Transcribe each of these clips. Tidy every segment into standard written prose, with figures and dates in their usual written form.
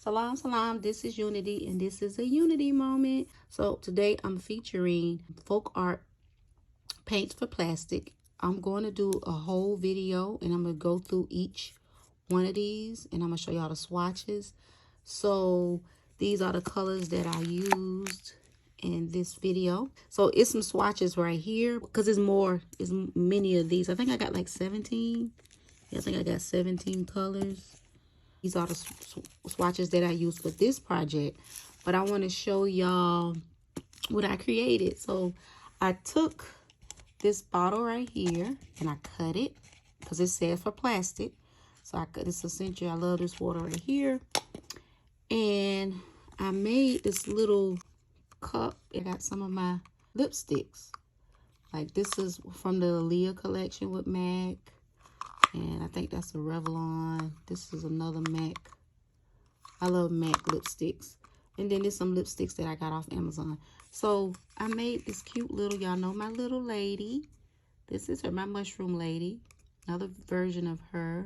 Salam, salam. This is Unity, and this is a Unity moment. So today I'm featuring FolkArt paints for plastic. I'm going to do a whole video, and I'm going to go through each one of these, and I'm going to show y'all the swatches. So these are the colors that I used in this video. So it's some swatches right here because it's many of these. I think I got like 17. Yeah, I think I got 17 colors. These are the swatches that I used for this project, but I want to show y'all what I created. So I took this bottle right here and I cut it because it says for plastic. So I cut this essential. I love this water right here. And I made this little cup. It got some of my lipsticks. Like this is from the Leah collection with MAC. And I think that's a Revlon. This is another MAC. I love MAC lipsticks. And then there's some lipsticks that I got off Amazon. So I made this cute little, y'all know my little lady. This is her, my mushroom lady. Another version of her.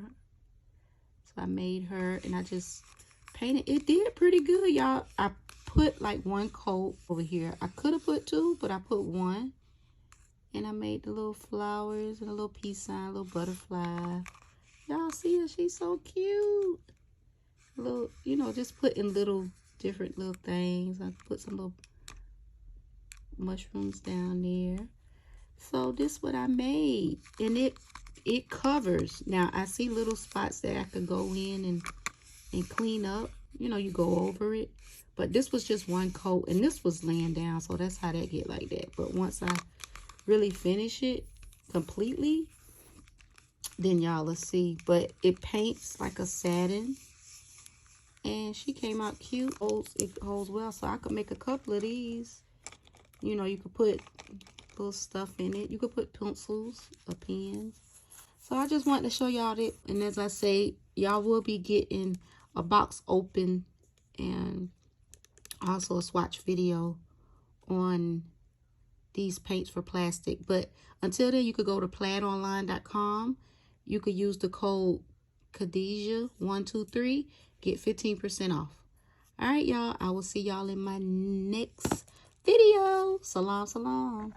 So I made her and I just painted. It did pretty good, y'all. I put like one coat over here. I could have put two, but I put one. And I made the little flowers and a little peace sign, a little butterfly. Y'all see her? She's so cute. Little, you know, just putting different little things. I put some little mushrooms down there. So this is what I made. And it covers. Now, I see little spots that I could go in and clean up. You know, you go over it. But this was just one coat. And this was laying down. So that's how that get like that. But once I really finish it completely, then y'all, let's see. But it paints like a satin, and she came out cute. It holds well, so I could make a couple of these. You know, you could put little stuff in it. You could put pencils or pens. So I just wanted to show y'all that. And as I say, y'all will be getting a box open and also a swatch video on these paints for plastic. But until then, you could go to plaidonline.com. You could use the code Khadijah123, get 15% off. All right, y'all. I will see y'all in my next video. Salam, salam.